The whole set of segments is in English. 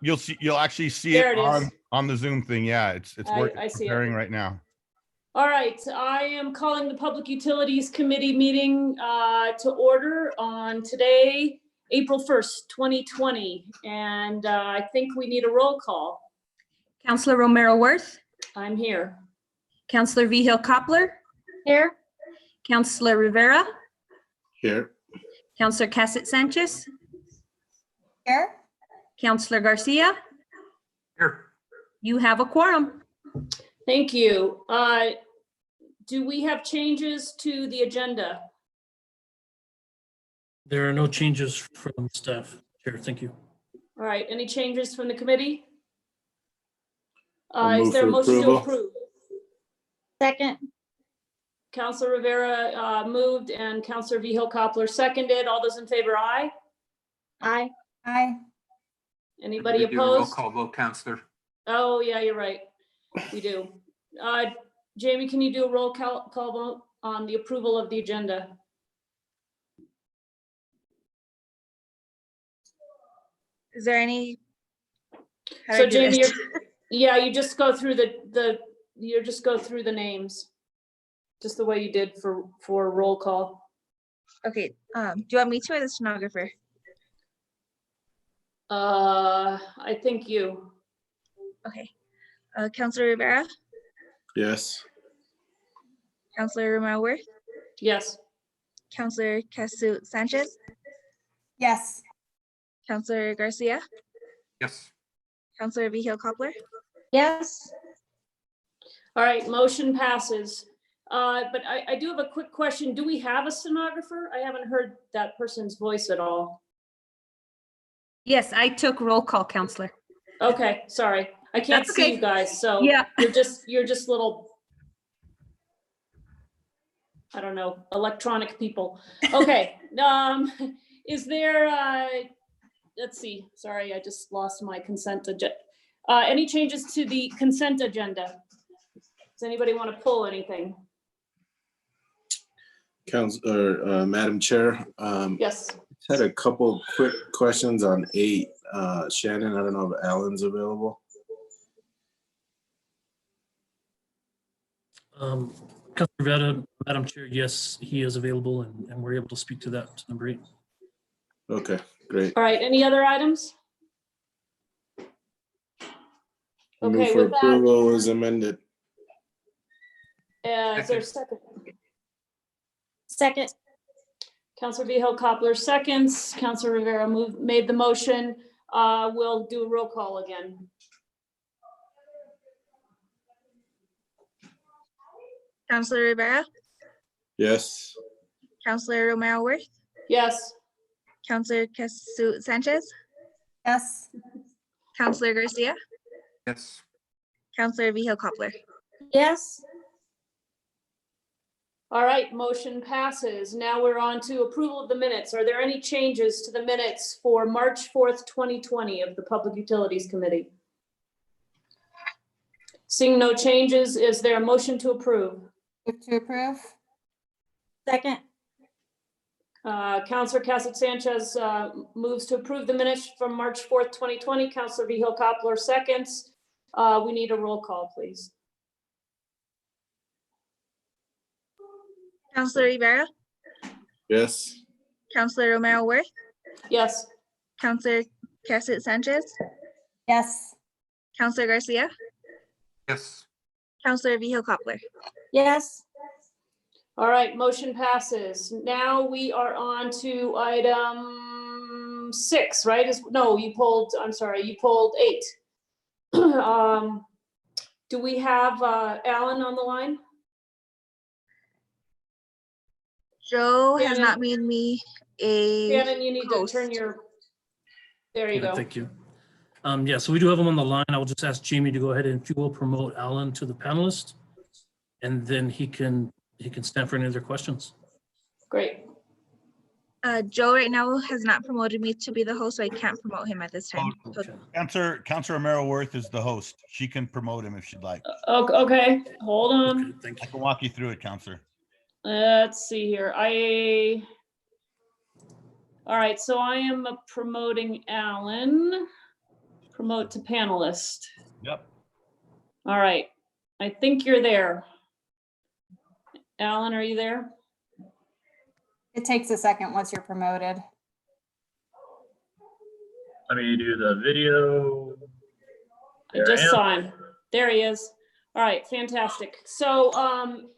you'll actually see There it it is. on the Zoom thing. Yeah, it's I see it. preparing right now. All right, I am calling the Public Utilities Committee meeting to order on today, April 1st, 2020. And I think we need a roll call. Councillor Romero Worth, I'm here. Councillor Vigil Koppler, Here. Councillor Rivera, Here. Councillor Cassett Sanchez, Here. Councillor Garcia. Here. You have a quorum. Thank you. Do we have changes to the agenda? There are no changes from staff. Chair, thank you. All right, any changes from the committee? I'll Is move there a for motion to approval. approve? Second. Councillor Rivera moved and Councillor Vigil Koppler seconded. All those in favor, aye. Aye. Aye. Anybody We do a roll opposed? call vote, Counselor. Oh, yeah, you're right. We do. Jamie, can you do a roll call vote on the approval of the agenda? Is there any? How do So I do Jamie, this? yeah, you just go through you just go through the names. Just the way you did for roll call. Okay, do you want me to or the stenographer? I think you. Okay. Councillor Rivera, Yes. Councillor Romero Worth, Yes. Councillor Cassett Sanchez, Yes. Councillor Garcia, Yes. Councillor Vigil Koppler. Yes. All right, motion passes. But I do have a quick question. Do we have a stenographer? I haven't heard that person's voice at all. Yes, I took roll call, Councillor. Okay, sorry. I can't That's see okay. you guys, so Yeah. you're just little, I don't know, electronic people. Okay, is there, let's see, sorry, I just lost my consent agenda. Any changes to the consent agenda? Does anybody want to pull anything? Madam Chair, Yes. had a couple quick questions on 8. Shannon, I don't know if Alan's available. Councilor Rivera, Madam Chair, yes, he is available and we're able to speak to that, number 8. Okay, great. All right, any other items? Move Okay, for with that, approval is amended. is there a second? Second. Councillor Vigil Koppler seconds. Councillor Rivera made the motion. We'll do a roll call again. Councillor Rivera, Yes. Councillor Romero Worth, Yes. Councillor Cassett Sanchez, Yes. Councillor Garcia, Yes. Councillor Vigil Koppler. Yes. All right, motion passes. Now we're on to approval of the minutes. Are there any changes to the minutes for March 4th, 2020 of the Public Utilities Committee? Seeing no changes, is there a motion to approve? Move to approve. Second. Councillor Cassett Sanchez moves to approve the minutes from March 4th, 2020. Councillor Vigil Koppler seconds. We need a roll call, please. Councillor Rivera, Yes. Councillor Romero Worth, Yes. Councillor Cassett Sanchez, Yes. Councillor Garcia, Yes. Councillor Vigil Koppler. Yes. All right, motion passes. Now we are on to item 6, right? No, you pulled, I'm sorry, you pulled 8. Do we have Alan on the line? Joe has Shannon. not made me a Shannon, you need to turn host. your, there you Yeah, go. thank you. Yeah, so we do have him on the line. I will just ask Jamie to go ahead and if you will promote Alan to the panelist. And then he can stand for any other questions. Great. Joe right now has not promoted me to be the host, so I can't promote him at this time. So Okay. Councillor Romero Worth is the host. She can promote him if she'd like. Okay, hold on. Okay, thank I you. can walk you through it, Councillor. Let's see here. All right, so I am promoting Alan. promote to panelist. Yep. All right, I think you're there. Alan, are you there? It takes a second once you're promoted. Let me do the video. I There I just am. saw him. There he is. All right, fantastic. So,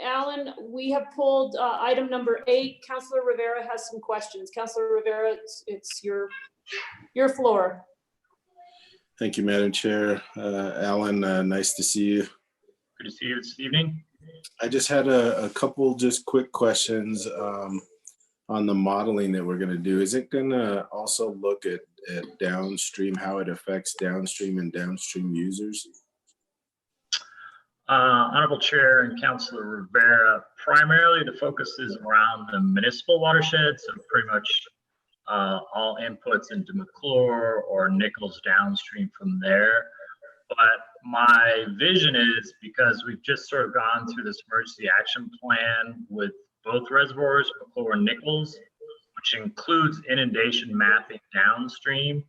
Alan, we have pulled item number 8. Councilor Rivera has some questions. Councilor Rivera, it's your floor. Thank you, Madam Chair. Alan, nice to see you. Good to see you this evening. I just had a couple just quick questions on the modeling that we're going to do. Is it going to also look at downstream, how it affects downstream and downstream users? Honorable Chair and Councilor Rivera, primarily the focus is around the municipal watershed, so pretty much all inputs into McClure or Nichols downstream from there. But my vision is, because we've just sort of gone through this emergency action plan with both reservoirs, McClure and Nichols, which includes inundation mapping downstream,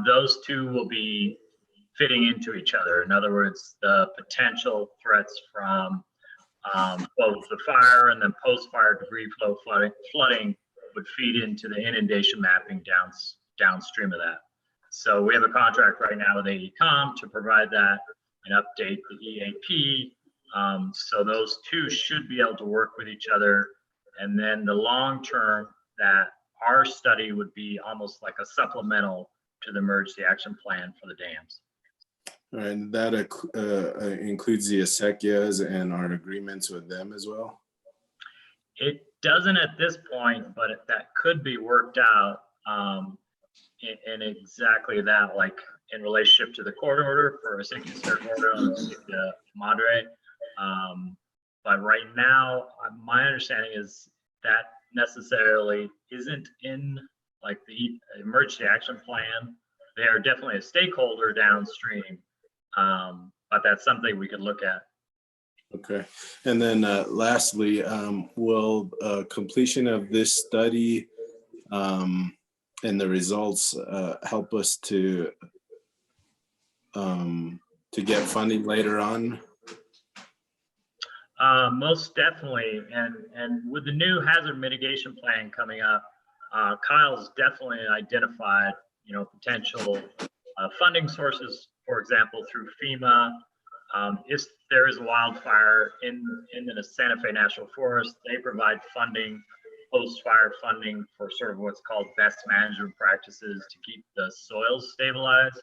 those two will be fitting into each other. In other words, the potential threats from both the fire and then post-fire debris flow flooding would feed into the inundation mapping downstream of that. So we have a contract right now with AECOM to provide that and update the EAP. So those two should be able to work with each other. And then the long term, that our study would be almost like a supplemental to the emergency action plan for the dams. All right, and that includes the acequias and our agreements with them as well? It doesn't at this point, but that could be worked out in exactly that, like in relationship to the court order for a safety cert order on the Madre. But right now, my understanding is that necessarily isn't in like the emergency action plan. They are definitely a stakeholder downstream, but that's something we could look at. Okay, and then lastly, will completion of this study and the results help us to get funding later on? Most definitely, and with the new hazard mitigation plan coming up, Kyle's definitely identified, potential funding sources, for example, through FEMA. If there is a wildfire in the Santa Fe National Forest, they provide funding, post-fire funding for sort of what's called best management practices to keep the soils stabilized.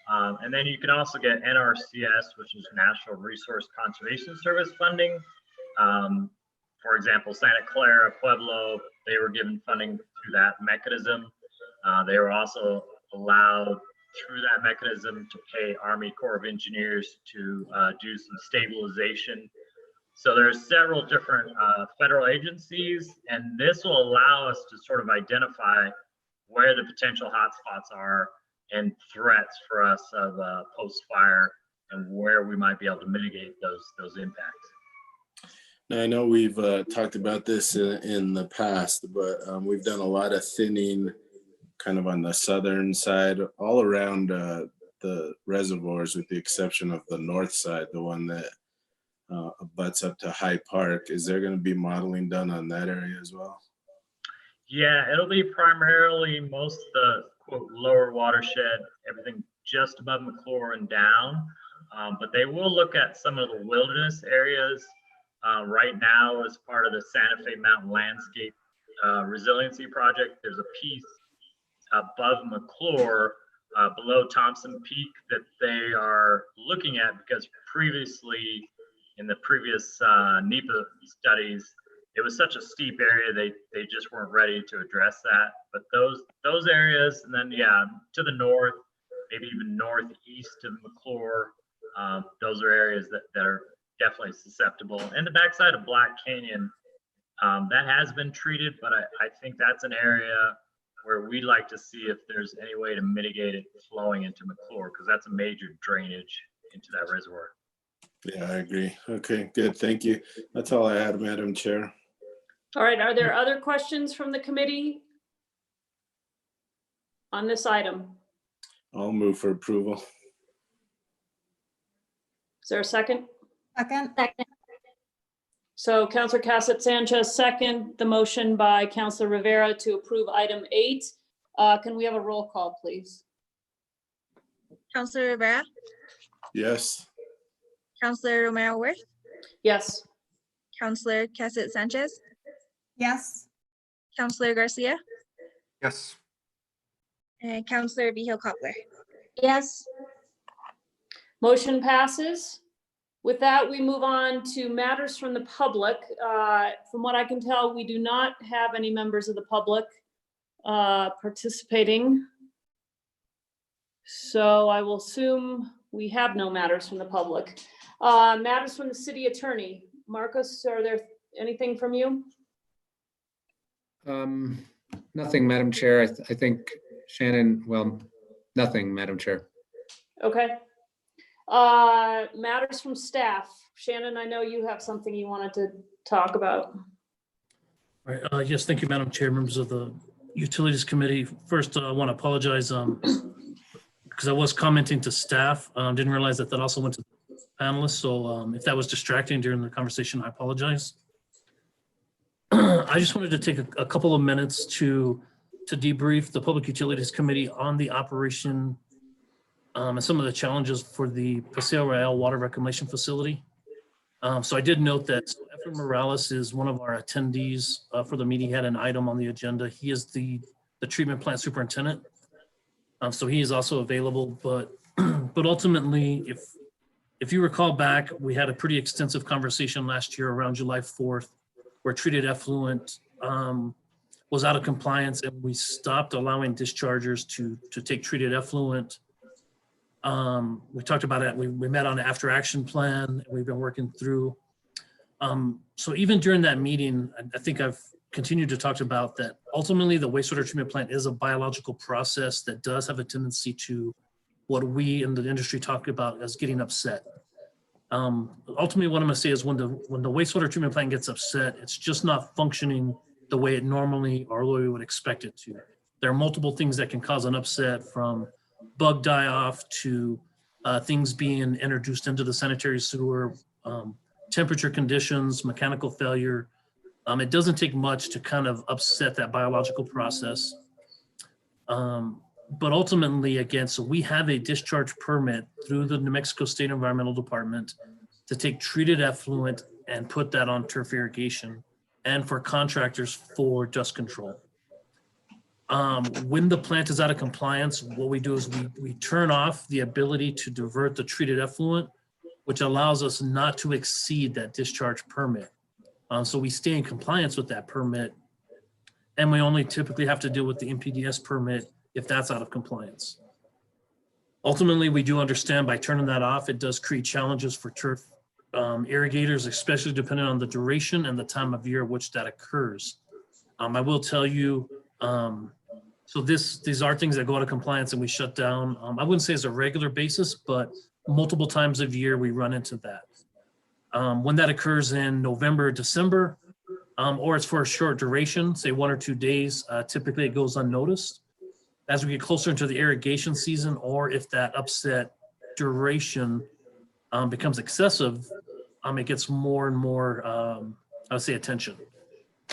And then you can also get NRCS, which is National Resource Conservation Service funding. For example, Santa Clara, Pueblo, they were given funding through that mechanism. They were also allowed through that mechanism to pay Army Corps of Engineers to do some stabilization. So there's several different federal agencies, and this will allow us to sort of identify where the potential hotspots are and threats for us of post-fire and where we might be able to mitigate those impacts. Now, I know we've talked about this in the past, but we've done a lot of thinning kind of on the southern side, all around the reservoirs, with the exception of the north side, the one that butts up to High Park. Is there going to be modeling done on that area as well? Yeah, it'll be primarily most of the quote lower watershed, everything just above McClure and down. But they will look at some of the wilderness areas right now as part of the Santa Fe Mountain Landscape Resiliency Project. There's a piece above McClure, below Thompson Peak, that they are looking at because previously in the previous NEPA studies, it was such a steep area, they just weren't ready to address that. But those areas, and then to the north, maybe even northeast of McClure, those are areas that are definitely susceptible. And the backside of Black Canyon, that has been treated, but I think that's an area where we'd like to see if there's any way to mitigate it flowing into McClure, because that's a major drainage into that reservoir. Yeah, I agree. Okay, good. Thank you. That's all I had, Madam Chair. All right, are there other questions from the committee on this item? I'll move for approval. Is there a second? Second? Second. So Counselor Cassett Sanchez, second, the motion by Counselor Rivera to approve item 8. Can we have a roll call, please? Counselor Rivera, Yes. Counselor Romero Worth, Yes. Counselor Cassett Sanchez, Yes. Counselor Garcia, Yes. and Counselor Vihil Coppler. Yes. Motion passes. With that, we move on to matters from the public. From what I can tell, we do not have any members of the public participating. So I will assume we have no matters from the public. Matters from the city attorney. Marcus, are there anything from you? Nothing, Madam Chair. I think Shannon, well, nothing, Madam Chair. Okay. Matters from staff. Shannon, I know you have something you wanted to talk about. All right, yes, thank you, Madam Chair, members of the Utilities Committee. First, I want to apologize because I was commenting to staff. Didn't realize that also went to panelists. So if that was distracting during the conversation, I apologize. I just wanted to take a couple of minutes to debrief the Public Utilities Committee on the operation and some of the challenges for the Paseo Real Water Reclamation Facility. So I did note that Efrain Morales is one of our attendees for the meeting. He had an item on the agenda. He is the treatment plant superintendent. So he is also available, but ultimately, if you recall back, we had a pretty extensive conversation last year around July 4th, where treated effluent was out of compliance, and we stopped allowing dischargers to take treated effluent. We talked about it. We met on an after action plan. And we've been working through. So even during that meeting, I think I've continued to talk about that. Ultimately, the wastewater treatment plant is a biological process that does have a tendency to what we in the industry talk about as getting upset. Ultimately, what I'm going to say is when the wastewater treatment plant gets upset, it's just not functioning the way it normally or the way we would expect it to. There are multiple things that can cause an upset, from bug die-off to things being introduced into the sanitary sewer, temperature conditions, mechanical failure. It doesn't take much to kind of upset that biological process. But ultimately, again, so we have a discharge permit through the New Mexico State Environmental Department to take treated effluent and put that on turf irrigation and for contractors for dust control. When the plant is out of compliance, what we do is we turn off the ability to divert the treated effluent, which allows us not to exceed that discharge permit. So we stay in compliance with that permit, and we only typically have to deal with the MPDS permit if that's out of compliance. Ultimately, we do understand by turning that off, it does create challenges for turf irrigators, especially depending on the duration and the time of year which that occurs. I will tell you, so these are things that go out of compliance and we shut down. I wouldn't say it's a regular basis, but multiple times of year we run into that. When that occurs in November, December, or it's for a short duration, say 1 or 2 days, typically it goes unnoticed. As we get closer into the irrigation season, or if that upset duration becomes excessive, it gets more and more, I would say, attention.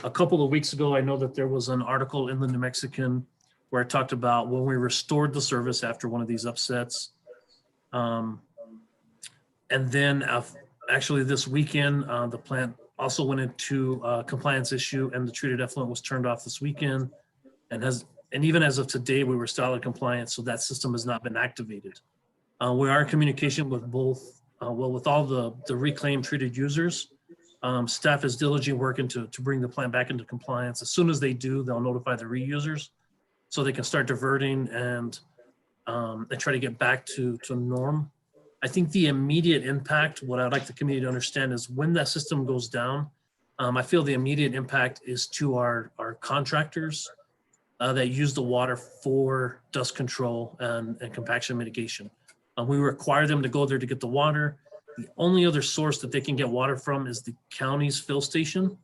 A couple of weeks ago, I know that there was an article in the New Mexican where it talked about when we restored the service after one of these upsets. And then actually this weekend, the plant also went into a compliance issue, and the treated effluent was turned off this weekend, and even as of today, we were still out of compliance, so that system has not been activated. We are in communication with both, with all the reclaimed treated users. Staff is diligently working to bring the plant back into compliance. As soon as they do, they'll notify the reusers so they can start diverting and try to get back to norm. I think the immediate impact, what I'd like the community to understand, is when that system goes down, I feel the immediate impact is to our contractors that use the water for dust control and compaction mitigation. We require them to go there to get the water. The only other source that they can get water from is the county's fill station.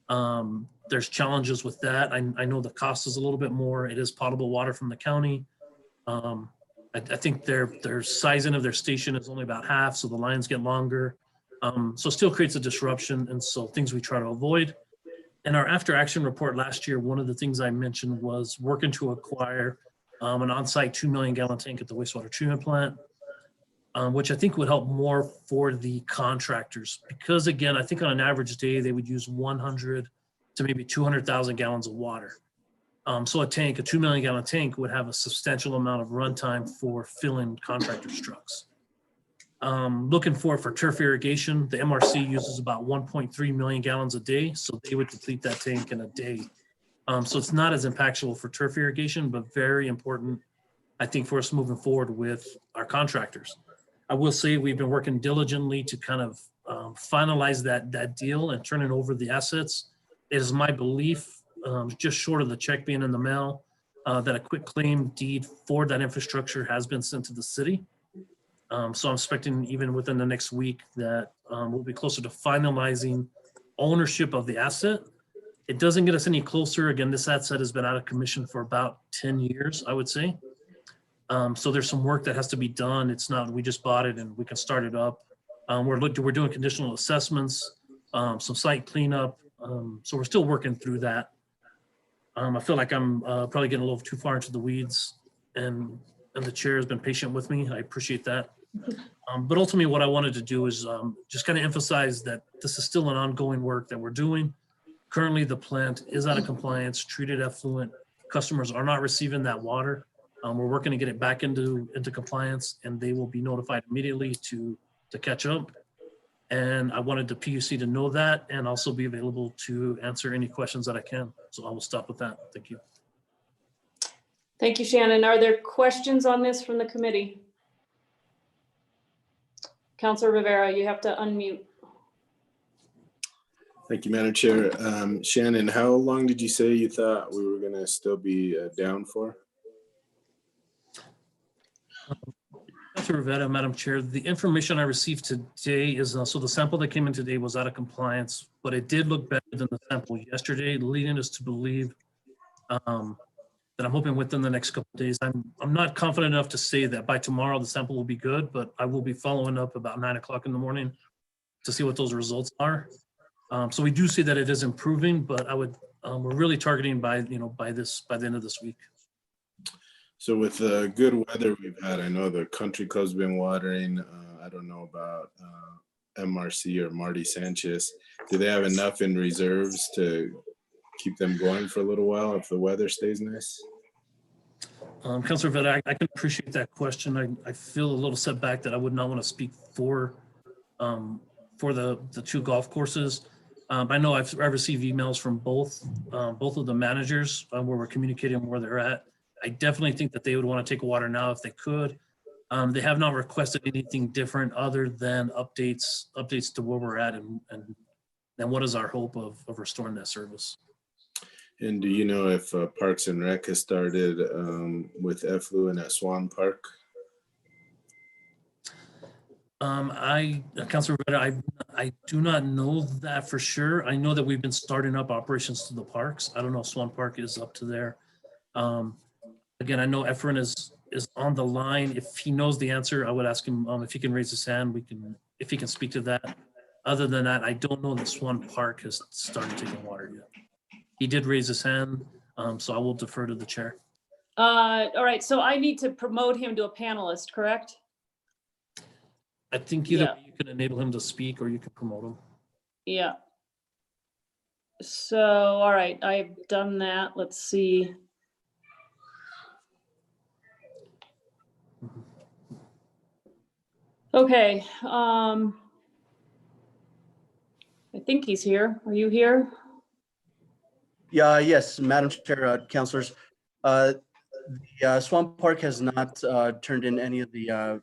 There's challenges with that. I know the cost is a little bit more. It is potable water from the county. I think their sizing of their station is only about half, so the lines get longer. So it still creates a disruption, and so things we try to avoid. In our after action report last year, one of the things I mentioned was working to acquire an on-site 2 million gallon tank at the wastewater treatment plant, which I think would help more for the contractors. Because again, I think on an average day, they would use 100 to maybe 200,000 gallons of water. So a 2 million gallon tank would have a substantial amount of runtime for filling contractors' trucks. Looking for turf irrigation, the MRC uses about 1.3 million gallons a day, so they would complete that tank in a day. So it's not as impactful for turf irrigation, but very important, I think, for us moving forward with our contractors. I will say we've been working diligently to kind of finalize that deal and turning over the assets. It is my belief, just short of the check being in the mail, that a quick claim deed for that infrastructure has been sent to the city. So I'm expecting even within the next week that we'll be closer to finalizing ownership of the asset. It doesn't get us any closer. Again, this asset has been out of commission for about 10 years, I would say. So there's some work that has to be done. It's not, we just bought it and we can start it up. We're doing conditional assessments, some site cleanup. So we're still working through that. I feel like I'm probably getting a little too far into the weeds, and the chair has been patient with me. I appreciate that. But ultimately what I wanted to do is just kind of emphasize that this is still an ongoing work that we're doing. Currently the plant is out of compliance, treated effluent. Customers are not receiving that water. We're working to get it back into compliance, and they will be notified immediately to catch up. And I wanted the PUC to know that and also be available to answer any questions that I can. So I will stop with that. Thank you. Thank you, Shannon. Are there questions on this from the committee? Councilor Rivera, you have to unmute. Thank you, Madam Chair. Shannon, how long did you say you thought we were gonna still be down for? Councilor Rivera, Madam Chair, the information I received today is, so the sample that came in today was out of compliance, but it did look better than the sample yesterday, leading us to believe that I'm hoping within the next couple of days. I'm not confident enough to say that by tomorrow the sample will be good, but I will be following up about 9 o'clock in the morning to see what those results are. So we do see that it is improving, but we're really targeting by the end of this week. So with the good weather we've had, I know the country club's been watering. I don't know about MRC or Marty Sanchez. Do they have enough in reserves to keep them going for a little while if the weather stays nice? Councilor Vetta, I can appreciate that question. I feel a little setback that I would not want to speak for the two golf courses. I know I've received emails from both of the managers where we're communicating where they're at. I definitely think that they would want to take water now if they could. They have not requested anything different other than updates to where we're at and what is our hope of restoring that service. And do you know if Parks and Rec has started with effluent at Swan Park? Councilor Rivera, I do not know that for sure. I know that we've been starting up operations to the parks. I don't know if Swan Park is up to there. Again, I know Efren is on the line. If he knows the answer, I would ask him if he can raise his hand. If he can speak to that. Other than that, I don't know that Swan Park has started taking water yet. He did raise his hand, so I will defer to the chair. All right, so I need to promote him to a panelist, correct? I think either you can enable him to speak or you can promote him. Yeah. So, all right, I've done that. Let's see. Okay. I think he's here. Are you here? Yeah, yes, Madam Chair, councilors. The Swan Park has not turned in any of the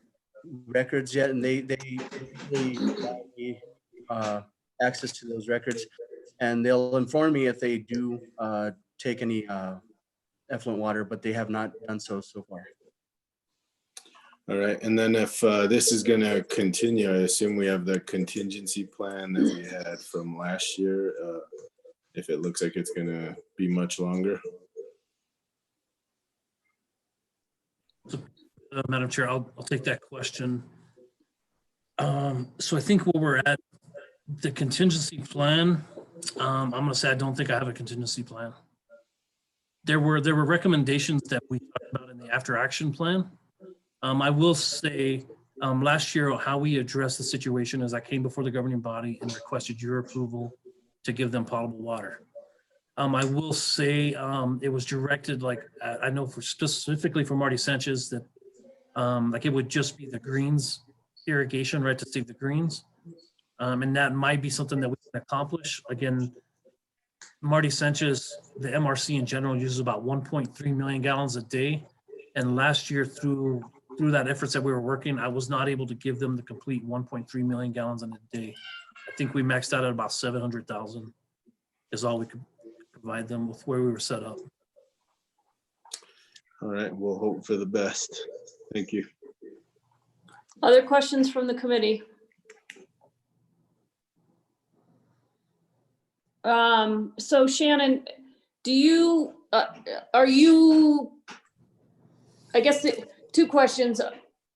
records yet, and they access to those records, and they'll inform me if they do take any effluent water, but they have not done so far. All right, and then if this is gonna continue, I assume we have the contingency plan that we had from last year, if it looks like it's gonna be much longer. Madam Chair, I'll take that question. So I think where we're at, the contingency plan, I'm gonna say I don't think I have a contingency plan. There were recommendations that we talked about in the after action plan. I will say, last year, how we addressed the situation is I came before the governing body and requested your approval to give them potable water. I will say, it was directed, like, I know for specifically for Marty Sanchez that, like it would just be the greens irrigation, right, to save the greens. And that might be something that we can accomplish. Again, Marty Sanchez, the MRC in general uses about 1.3 million gallons a day. And last year through that efforts that we were working, I was not able to give them the complete 1.3 million gallons in a day. I think we maxed out at about 700,000 is all we could provide them with where we were set up. All right, we'll hope for the best. Thank you. Other questions from the committee? So Shannon, do you, are you, I guess two questions.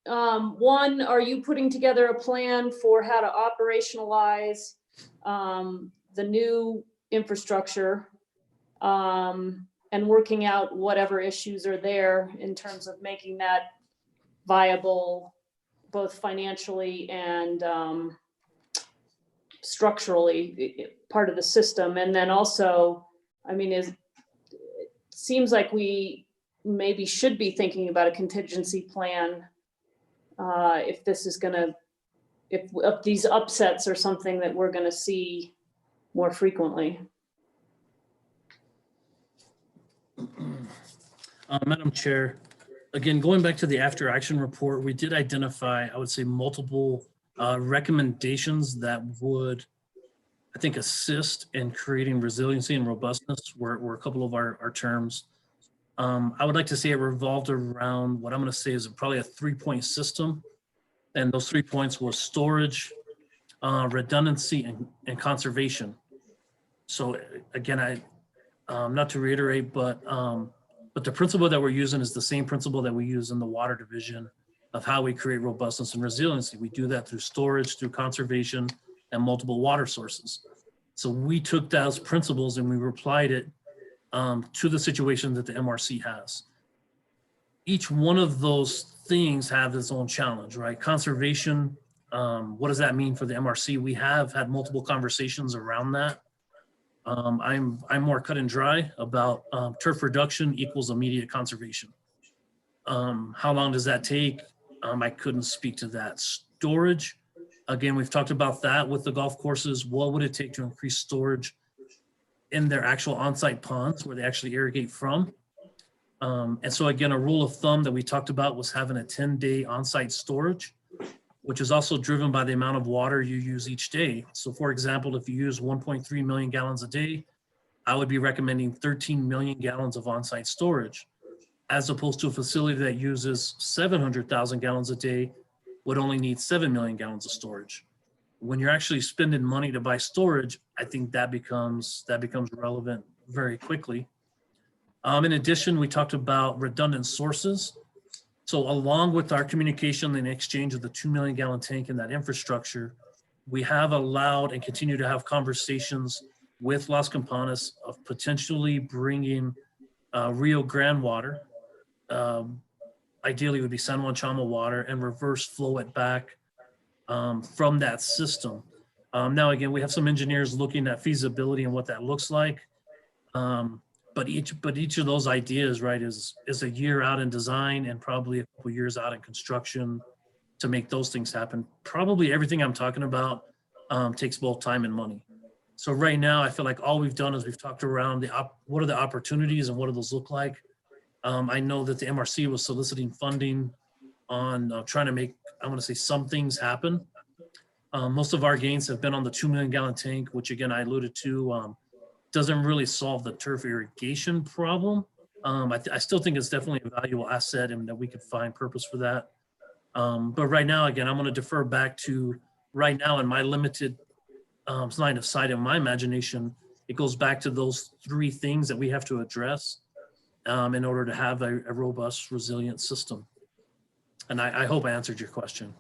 One, are you putting together a plan for how to operationalize the new infrastructure and working out whatever issues are there in terms of making that viable, both financially and structurally part of the system? And then also, I mean, it seems like we maybe should be thinking about a contingency plan if this is gonna, if these upsets are something that we're gonna see more frequently. Madam Chair, again, going back to the after action report, we did identify, I would say, multiple recommendations that would, I think, assist in creating resiliency and robustness were a couple of our terms. I would like to say it revolved around what I'm going to say is probably a 3-point system. And those 3 points were storage, redundancy, and conservation. So again, not to reiterate, but the principle that we're using is the same principle that we use in the water division of how we create robustness and resiliency. We do that through storage, through conservation, and multiple water sources. So we took those principles and we applied it to the situation that the MRC has. Each one of those things have its own challenge, right? Conservation, what does that mean for the MRC? We have had multiple conversations around that. I'm more cut and dry about turf reduction equals immediate conservation. How long does that take? I couldn't speak to that. Storage, again, we've talked about that with the golf courses. What would it take to increase storage in their actual on-site ponds where they actually irrigate from? And so again, a rule of thumb that we talked about was having a 10-day on-site storage, which is also driven by the amount of water you use each day. So for example, if you use 1.3 million gallons a day, I would be recommending 13 million gallons of on-site storage, as opposed to a facility that uses 700,000 gallons a day would only need 7 million gallons of storage. When you're actually spending money to buy storage, I think that becomes relevant very quickly. In addition, we talked about redundant sources. So along with our communication and exchange of the 2 million gallon tank and that infrastructure, we have allowed and continue to have conversations with Las Campanas of potentially bringing Rio Grande water. Ideally it would be San Juan Chama water, and reverse flow it back from that system. Now, again, we have some engineers looking at feasibility and what that looks like. But each of those ideas, right, is a year out in design and probably a couple years out in construction to make those things happen. Probably everything I'm talking about takes both time and money. So right now, I feel like all we've done is we've talked around what are the opportunities and what do those look like. I know that the MRC was soliciting funding on trying to make, I want to say, some things happen. Most of our gains have been on the 2 million gallon tank, which again, I alluded to, doesn't really solve the turf irrigation problem. I still think it's definitely a valuable asset and that we could find purpose for that. But right now, again, I'm going to defer back to right now in my limited line of sight and my imagination. It goes back to those 3 things that we have to address in order to have a robust, resilient system. And I hope I answered your question.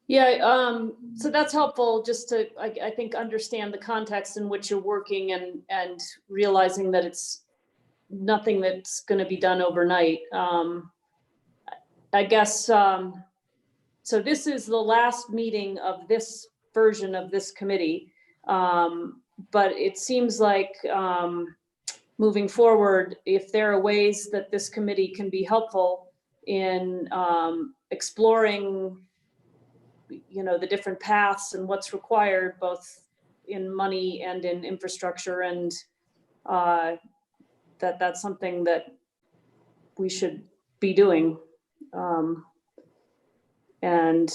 Yeah, so that's helpful just to, I think, understand the context in which you're working and realizing that it's nothing that's going to be done overnight. I guess, so this is the last meeting of this version of this committee. But it seems like moving forward, if there are ways that this committee can be helpful in exploring, you know, the different paths and what's required, both in money and in infrastructure, and that's something that we should be doing. And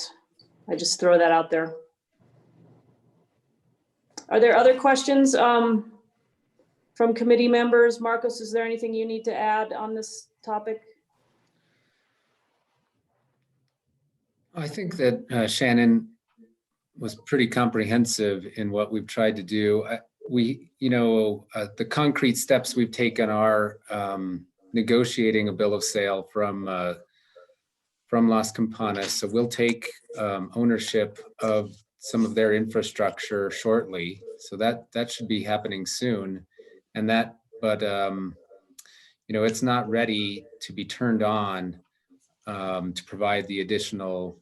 I just throw that out there. Are there other questions from committee members? Marcos, is there anything you need to add on this topic? I think that Shannon was pretty comprehensive in what we've tried to do. The concrete steps we've taken are negotiating a bill of sale from Las Campanas. So we'll take ownership of some of their infrastructure shortly. So that should be happening soon. And it's not ready to be turned on to provide the additional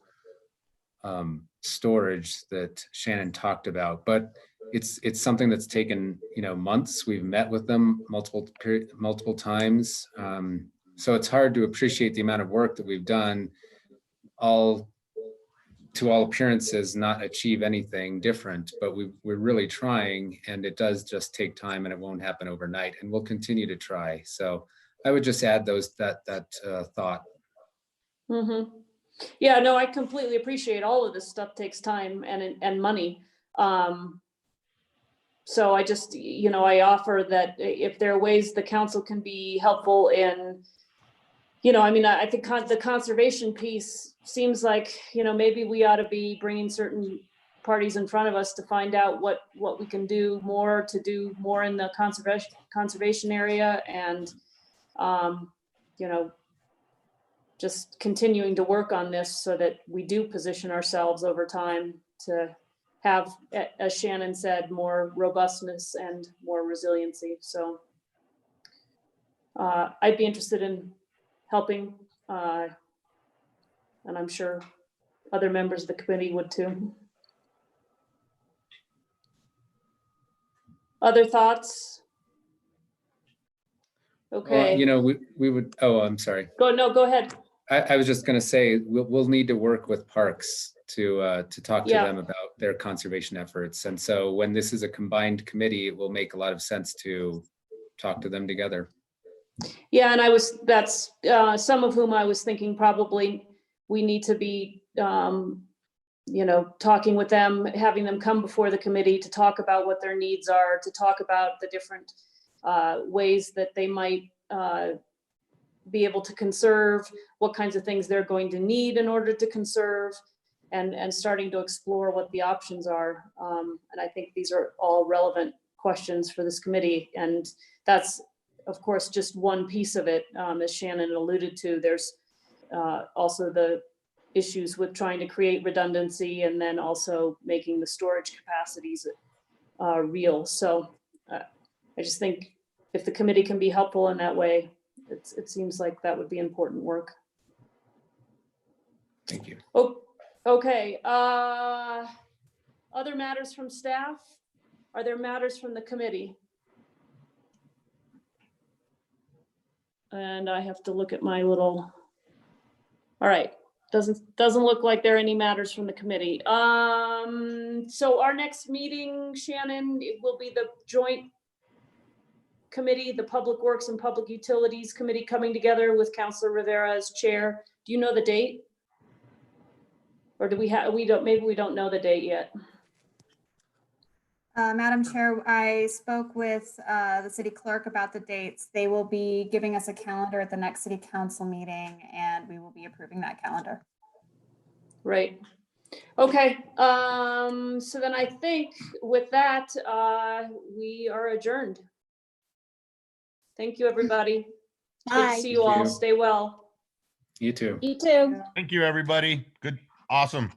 storage that Shannon talked about. But it's something that's taken months. We've met with them multiple times. So it's hard to appreciate the amount of work that we've done, to all appearances, not achieve anything different, but we're really trying, and it does just take time, and it won't happen overnight, and we'll continue to try. So I would just add that thought. Mm-hmm. Yeah, no, I completely appreciate all of this stuff takes time and money. So I just, I offer that if there are ways the council can be helpful in, I think the conservation piece seems like, maybe we ought to be bringing certain parties in front of us to find out what we can do more in the conservation area, and, just continuing to work on this so that we do position ourselves over time to have, as Shannon said, more robustness and more resiliency. So I'd be interested in helping, and I'm sure other members of the committee would too. Other thoughts? Okay. Well, we would, I'm sorry. Go ahead. I was just going to say, we'll need to work with Parks to talk to them about their conservation efforts. And so when this is a combined committee, it will make a lot of sense to talk to them together. Yeah, and that's some of whom I was thinking probably we need to be, talking with them, having them come before the committee to talk about what their needs are, to talk about the different ways that they might be able to conserve, what kinds of things they're going to need in order to conserve, and starting to explore what the options are. And I think these are all relevant questions for this committee. And that's, of course, just one piece of it. As Shannon alluded to, there's also the issues with trying to create redundancy and then also making the storage capacities real. So I just think if the committee can be helpful in that way, it seems like that would be important work. Thank you. Oh, okay. Other matters from staff? Are there matters from the committee? And I have to look at my little, all right. Doesn't look like there are any matters from the committee. So our next meeting, Shannon, it will be the joint committee, the Public Works and Public Utilities Committee coming together with Councilor Rivera as chair. Do you know the date? Or do maybe we don't know the date yet. Madam Chair, I spoke with the city clerk about the dates. They will be giving us a calendar at the next city council meeting, and we will be approving that calendar. Right. Okay. So then I think with that, we are adjourned. Thank you, everybody. Good to see you all. Stay well. You too. You too. Thank you, everybody. Good, awesome.